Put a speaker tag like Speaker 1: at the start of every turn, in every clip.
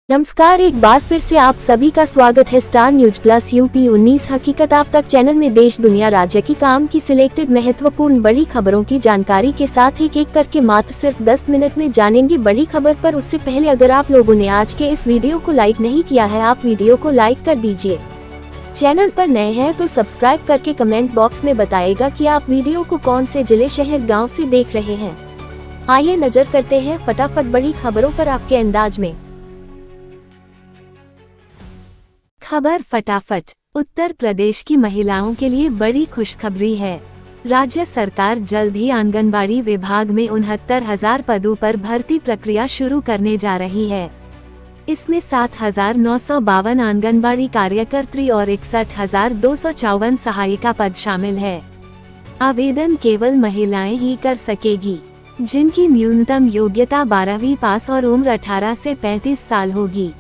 Speaker 1: नमस्कार, एक बार फिर से आप सभी का स्वागत है स्टार न्यूज प्लस यूपी 19 हकीकत आप तक चैनल में देश दुनिया राज्य की काम की सिलेक्टेड महत्वपूर्ण बड़ी खबरों की जानकारी के साथ एक एक करके मात्र सिर्फ 10 मिनट में जानेंगे बड़ी खबर पर। उससे पहले अगर आप लोगों ने आज के इस वीडियो को लाइक नहीं किया है, आप वीडियो को लाइक कर दीजिए। चैनल पर नए हैं तो सब्सक्राइब करके कमेंट बॉक्स में बताएगा कि आप वीडियो को कौन से जिले, शहर, गाँव से देख रहे हैं। आइए नजर करते हैं फटाफट बड़ी खबरों पर आपके अंदाज में। खबर फटाफट। उत्तर प्रदेश की महिलाओं के लिए बड़ी खुशखबरी है। राज्य सरकार जल्द ही आंगनबाड़ी विभाग में 69,000 पदों पर भर्ती प्रक्रिया शुरू करने जा रही है। इसमें 7,952 आंगनबाड़ी कार्यकर्त्री और 61,254 सहायिका पद शामिल है। आवेदन केवल महिलाएं ही कर सकेगी, जिनकी न्यूनतम योग्यता 12वीं पास और उम्र 18 से 35 साल होगी।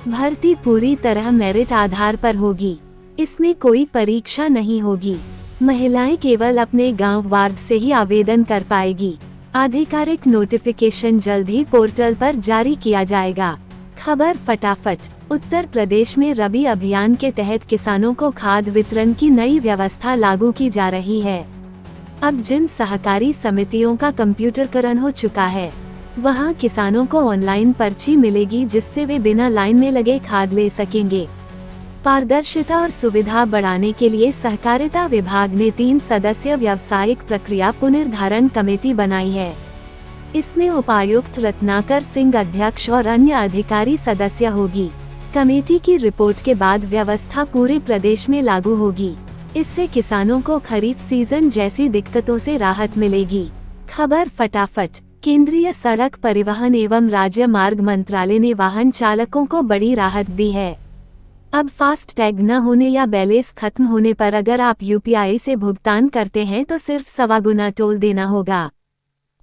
Speaker 1: भर्ती पूरी तरह मेरिट आधार पर होगी। इसमें कोई परीक्षा नहीं होगी। महिलाएं केवल अपने गांव वार्ड से ही आवेदन कर पाएगी। आधिकारिक नोटिफिकेशन जल्द ही पोर्टल पर जारी किया जाएगा। खबर फटाफट। उत्तर प्रदेश में रबी अभियान के तहत किसानों को खाद वितरण की नई व्यवस्था लागू की जा रही है। अब जिन सहकारी समितियों का कंप्यूटरकरण हो चुका है, वहां किसानों को ऑनलाइन पर्ची मिलेगी, जिससे वे बिना लाइन में लगे खाद ले सकेंगे। पारदर्शिता और सुविधा बढ़ाने के लिए सहकारिता विभाग ने 3 सदस्यीय व्यावसायिक प्रक्रिया पुनर्धारण कमेटी बनाई है। इसमें उपायुक्त रत्नाकर सिंह अध्यक्ष और अन्य अधिकारी सदस्य होगी। कमेटी की रिपोर्ट के बाद व्यवस्था पूरे प्रदेश में लागू होगी। इससे किसानों को खरीफ सीजन जैसी दिक्कतों से राहत मिलेगी। खबर फटाफट। केंद्रीय सड़क परिवहन एवं राज्य मार्ग मंत्रालय ने वाहन चालकों को बड़ी राहत दी है। अब फास्ट टैग न होने या बैलेंस खत्म होने पर अगर आप यूपीआई से भुगतान करते हैं तो सिर्फ 1.25 गुना टोल देना होगा।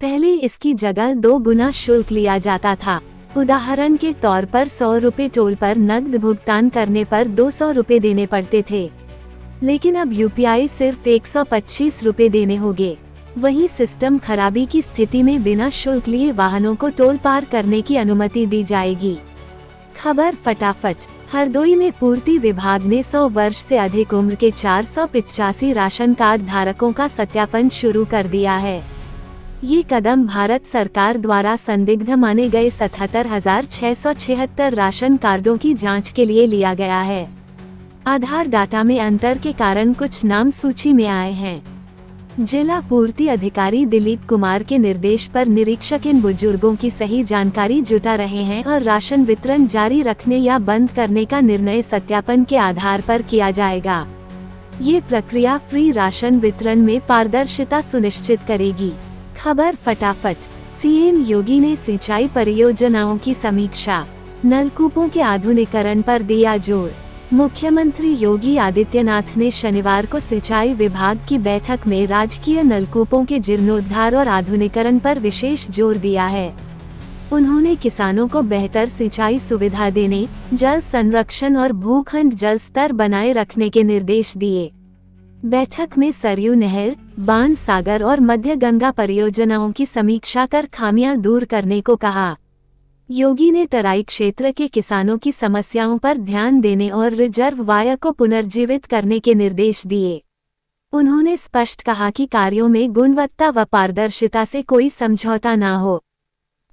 Speaker 1: पहले इसकी जगह 2 गुना शुल्क लिया जाता था। उदाहरण के तौर पर 100 रुपये टोल पर नकद भुगतान करने पर 200 रुपये देने पड़ते थे, लेकिन अब यूपीआई सिर्फ 125 रुपये देने होंगे। वहीं सिस्टम खराबी की स्थिति में बिना शुल्क लिए वाहनों को टोल पार करने की अनुमति दी जाएगी। खबर फटाफट। हरदोई में पूर्ति विभाग ने 100 वर्ष से अधिक उम्र के 485 राशन कार्ड धारकों का सत्यापन शुरू कर दिया है। ये कदम भारत सरकार द्वारा संदिग्ध माने गए 77,676 राशन कार्डों की जांच के लिए लिया गया है। आधार डाटा में अंतर के कारण कुछ नाम सूची में आए हैं। जिला पूर्ति अधिकारी दिलीप कुमार के निर्देश पर निरीक्षक इन बुजुर्गों की सही जानकारी जुटा रहे हैं और राशन वितरण जारी रखने या बंद करने का निर्णय सत्यापन के आधार पर किया जाएगा। ये प्रक्रिया फ्री राशन वितरण में पारदर्शिता सुनिश्चित करेगी। खबर फटाफट। सीएम योगी ने सिंचाई परियोजनाओं की समीक्षा, नलकूपों के आधुनिकीकरण पर दिया जोर। मुख्यमंत्री योगी आदित्यनाथ ने शनिवार को सिंचाई विभाग की बैठक में राजकीय नलकूपों के जीर्णोद्धार और आधुनिकीकरण पर विशेष जोर दिया है। उन्होंने किसानों को बेहतर सिंचाई सुविधा देने, जल संरक्षण और भूखंड जल स्तर बनाए रखने के निर्देश दिए। बैठक में सरयू नहर, बाण सागर और मध्य गंगा परियोजनाओं की समीक्षा कर खामियां दूर करने को कहा। योगी ने तराई क्षेत्र के किसानों की समस्याओं पर ध्यान देने और रिजर्ववायर को पुनर्जीवित करने के निर्देश दिए। उन्होंने स्पष्ट कहा कि कार्यों में गुणवत्ता व पारदर्शिता से कोई समझौता न हो।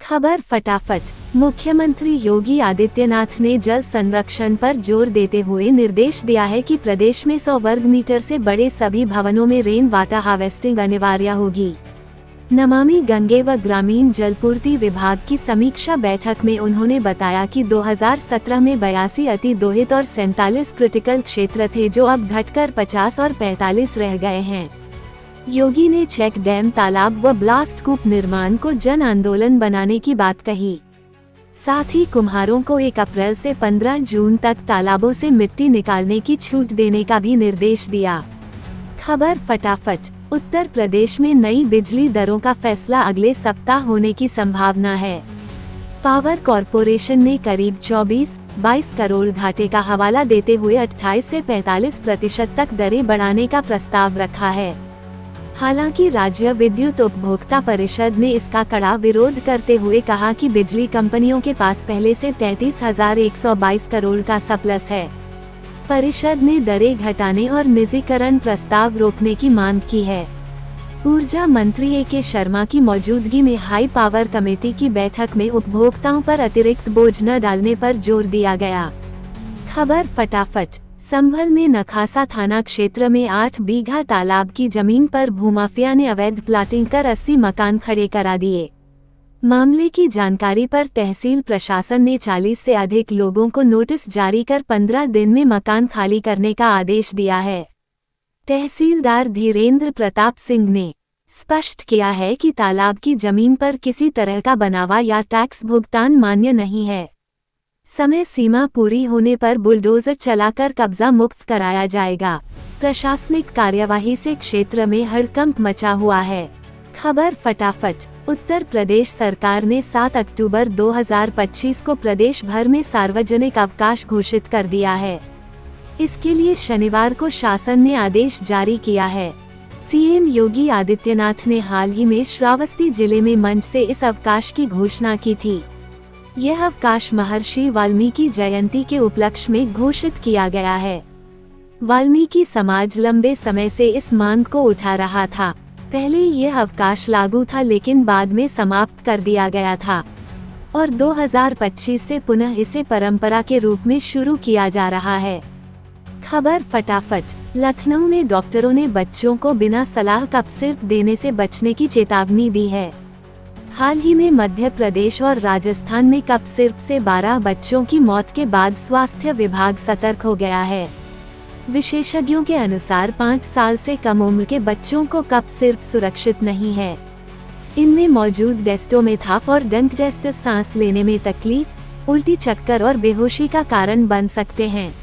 Speaker 1: खबर फटाफट। मुख्यमंत्री योगी आदित्यनाथ ने जल संरक्षण पर जोर देते हुए निर्देश दिया है कि प्रदेश में 100 वर्ग मीटर से बड़े सभी भवनों में रेन वाटर हार्वेस्टिंग अनिवार्य होगी। नमामि गंगे व ग्रामीण जलपूर्ति विभाग की समीक्षा बैठक में उन्होंने बताया कि 2017 में 82 अति दोहित और 47 क्रिटिकल क्षेत्र थे, जो अब घटकर 50 और 45 रह गए हैं। योगी ने चेक डैम, तालाब व ब्लास्ट कूप निर्माण को जन आंदोलन बनाने की बात कही। साथ ही कुम्हारों को 1 अप्रैल से 15 जून तक तालाबों से मिट्टी निकालने की छूट देने का भी निर्देश दिया। खबर फटाफट। उत्तर प्रदेश में नई बिजली दरों का फैसला अगले सप्ताह होने की संभावना है। पावर कॉरपोरेशन ने करीब 24-22 करोड़ घाटे का हवाला देते हुए 28 से 45% तक दरें बढ़ाने का प्रस्ताव रखा है। हालांकि राज्य विद्युत उपभोक्ता परिषद ने इसका कड़ा विरोध करते हुए कहा कि बिजली कंपनियों के पास पहले से 33,122 करोड़ का सरप्लस है। परिषद ने दरें घटाने और निजीकरण प्रस्ताव रोकने की मांग की है। ऊर्जा मंत्री ए.के. शर्मा की मौजूदगी में हाई पावर कमेटी की बैठक में उपभोक्ताओं पर अतिरिक्त बोझ न डालने पर जोर दिया गया। खबर फटाफट। संभल में नखासा थाना क्षेत्र में 8 बीघा तालाब की जमीन पर भूमाफिया ने अवैध प्लाटिंग कर 80 मकान खड़े करा दिए। मामले की जानकारी पर तहसील प्रशासन ने 40 से अधिक लोगों को नोटिस जारी कर 15 दिन में मकान खाली करने का आदेश दिया है। तहसीलदार धीरेन्द्र प्रताप सिंह ने स्पष्ट किया है कि तालाब की जमीन पर किसी तरह का बनावा या टैक्स भुगतान मान्य नहीं है। समय सीमा पूरी होने पर बुलडोजर चलाकर कब्जा मुक्त कराया जाएगा। प्रशासनिक कार्यवाही से क्षेत्र में हड़कंप मचा हुआ है। खबर फटाफट। उत्तर प्रदेश सरकार ने 7 अक्टूबर 2025 को प्रदेश भर में सार्वजनिक अवकाश घोषित कर दिया है। इसके लिए शनिवार को शासन ने आदेश जारी किया है। सीएम योगी आदित्यनाथ ने हाल ही में श्रावस्ती जिले में मंच से इस अवकाश की घोषणा की थी। यह अवकाश महर्षि वाल्मीकि जयंती के उपलक्ष्य में घोषित किया गया है। वाल्मीकि समाज लंबे समय से इस मांग को उठा रहा था। पहले यह अवकाश लागू था लेकिन बाद में समाप्त कर दिया गया था और 2025 से पुनः इसे परंपरा के रूप में शुरू किया जा रहा है। खबर फटाफट। लखनऊ में डॉक्टरों ने बच्चों को बिना सलाह कफ सिरप देने से बचने की चेतावनी दी है। हाल ही में मध्य प्रदेश और राजस्थान में कफ सिरप से 12 बच्चों की मौत के बाद स्वास्थ्य विभाग सतर्क हो गया है। विशेषज्ञों के अनुसार 5 साल से कम उम्र के बच्चों को कफ सिरप सुरक्षित नहीं है। इनमें मौजूद डेस्टोमेथाफ और डंकजेस्ट सांस लेने में तकलीफ, उल्टी, चक्कर और बेहोशी का कारण बन सकते हैं।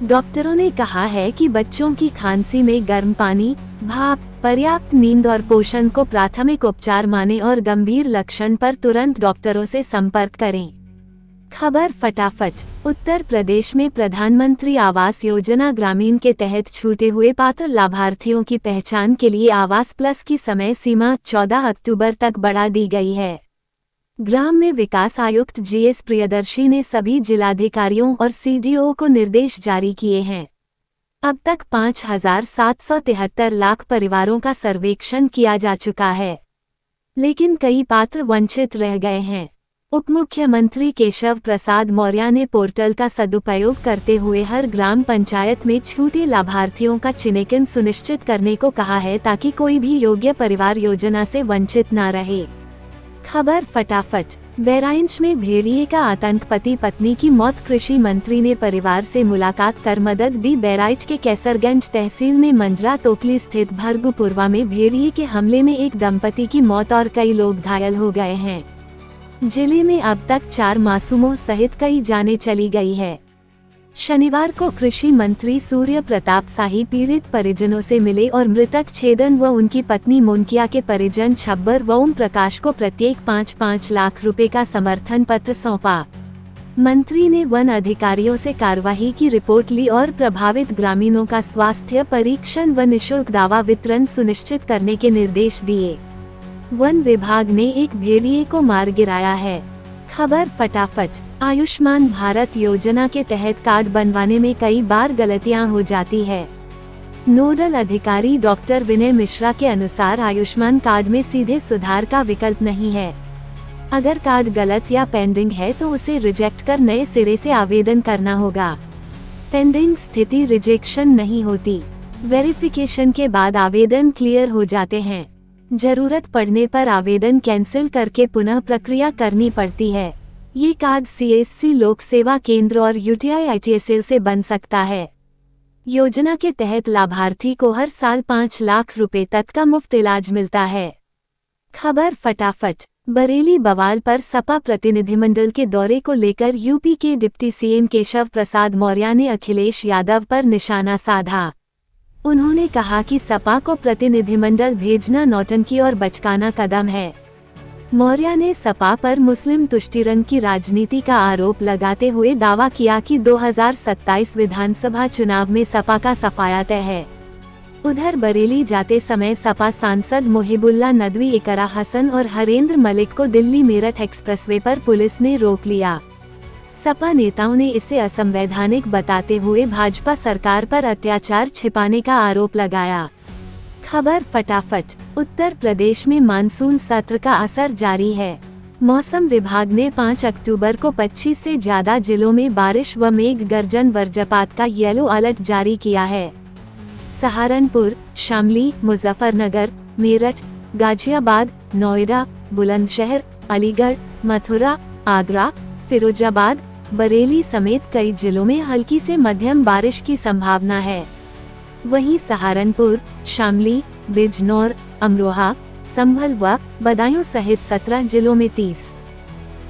Speaker 1: डॉक्टरों ने कहा है कि बच्चों की खांसी में गर्म पानी, भाप, पर्याप्त नींद और पोषण को प्राथमिक उपचार माने और गंभीर लक्षण पर तुरंत डॉक्टरों से संपर्क करें। खबर फटाफट। उत्तर प्रदेश में प्रधानमंत्री आवास योजना ग्रामीण के तहत छूटे हुए पात्र लाभार्थियों की पहचान के लिए आवास प्लस की समय सीमा 14 अक्टूबर तक बढ़ा दी गई है। ग्राम में विकास आयुक्त जीएस प्रियदर्शी ने सभी जिलाधिकारियों और सीडीओ को निर्देश जारी किए हैं। अब तक 5,773 लाख परिवारों का सर्वेक्षण किया जा चुका है, लेकिन कई पात्र वंचित रह गए हैं। उप मुख्यमंत्री केशव प्रसाद मौर्य ने पोर्टल का सदुपयोग करते हुए हर ग्राम पंचायत में छूटे लाभार्थियों का चिन्हांकन सुनिश्चित करने को कहा है ताकि कोई भी योग्य परिवार योजना से वंचित न रहे। खबर फटाफट। बहराइच में भेड़िए का आतंक, पति पत्नी की मौत, कृषि मंत्री ने परिवार से मुलाकात कर मदद दी। बहराइच के कैसरगंज तहसील में मंजरा तोकली स्थित भरगुपुरवा में भेड़िए के हमले में एक दंपति की मौत और कई लोग घायल हो गए हैं। जिले में अब तक 4 मासूमों सहित कई जानें चली गई है। शनिवार को कृषि मंत्री सूर्य प्रताप शाही पीड़ित परिजनों से मिले और मृतक छेदन व उनकी पत्नी मोनकिया के परिजन छब्बर व ओम प्रकाश को प्रत्येक 5-5 लाख रुपए का समर्थन पत्र सौंपा। मंत्री ने वन अधिकारियों से कार्यवाही की रिपोर्ट ली और प्रभावित ग्रामीणों का स्वास्थ्य परीक्षण व निःशुल्क दवा वितरण सुनिश्चित करने के निर्देश दिए। वन विभाग ने एक भेड़िए को मार गिराया है। खबर फटाफट। आयुष्मान भारत योजना के तहत कार्ड बनवाने में कई बार गलतियां हो जाती है। नोडल अधिकारी डॉक्टर विनय मिश्रा के अनुसार आयुष्मान कार्ड में सीधे सुधार का विकल्प नहीं है। अगर कार्ड गलत या पेंडिंग है तो उसे रिजेक्ट कर नए सिरे से आवेदन करना होगा। पेंडिंग स्थिति रिजेक्शन नहीं होती, वेरिफिकेशन के बाद आवेदन क्लियर हो जाते हैं। जरूरत पड़ने पर आवेदन कैंसिल करके पुनः प्रक्रिया करनी पड़ती है। ये कार्ड सीएससी लोक सेवा केंद्र और यूटीआई आईटीएसएल से बन सकता है। योजना के तहत लाभार्थी को हर साल 5 लाख रुपए तक का मुफ्त इलाज मिलता है। खबर फटाफट। बरेली बवाल पर सपा प्रतिनिधिमंडल के दौरे को लेकर यूपी के डिप्टी सीएम केशव प्रसाद मौर्य ने अखिलेश यादव पर निशाना साधा। उन्होंने कहा कि सपा को प्रतिनिधिमंडल भेजना नौटंकी और बचकाना कदम है। मौर्य ने सपा पर मुस्लिम तुष्टीकरण की राजनीति का आरोप लगाते हुए दावा किया कि 2027 विधानसभा चुनाव में सपा का सफाया तय है। उधर बरेली जाते समय सपा सांसद मोहिबुल्ला नदवी, इकरा हसन और हरेंद्र मलिक को दिल्ली मेरठ एक्सप्रेसवे पर पुलिस ने रोक लिया। सपा नेताओं ने इसे असंवैधानिक बताते हुए भाजपा सरकार पर अत्याचार छिपाने का आरोप लगाया। खबर फटाफट। उत्तर प्रदेश में मानसून सत्र का असर जारी है। मौसम विभाग ने 5 अक्टूबर को 25 से ज्यादा जिलों में बारिश व मेघ गर्जन वज्रपात का येलो अलर्ट जारी किया है। सहारनपुर, शामली, मुजफ्फरनगर, मेरठ, गाजियाबाद, नोएडा, बुलंदशहर, अलीगढ़, मथुरा, आगरा, फिरोजाबाद, बरेली समेत कई जिलों में हल्की से मध्यम बारिश की संभावना है। वहीं सहारनपुर, शामली, बिजनौर, अमरोहा, संभल व बदायूं सहित 17 जिलों में 30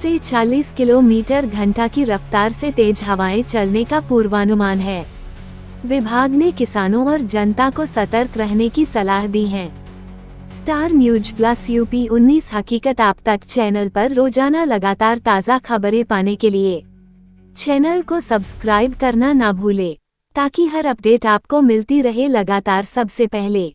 Speaker 1: से 40 किलोमीटर घंटा की रफ्तार से तेज हवाएं चलने का पूर्वानुमान है। विभाग ने किसानों और जनता को सतर्क रहने की सलाह दी है। स्टार न्यूज प्लस यूपी 19 हकीकत आप तक चैनल पर रोजाना लगातार ताज़ा खबरें पाने के लिए चैनल को सब्सक्राइब करना ना भूले, ताकि हर अपडेट आपको मिलती रहे लगातार सबसे पहले।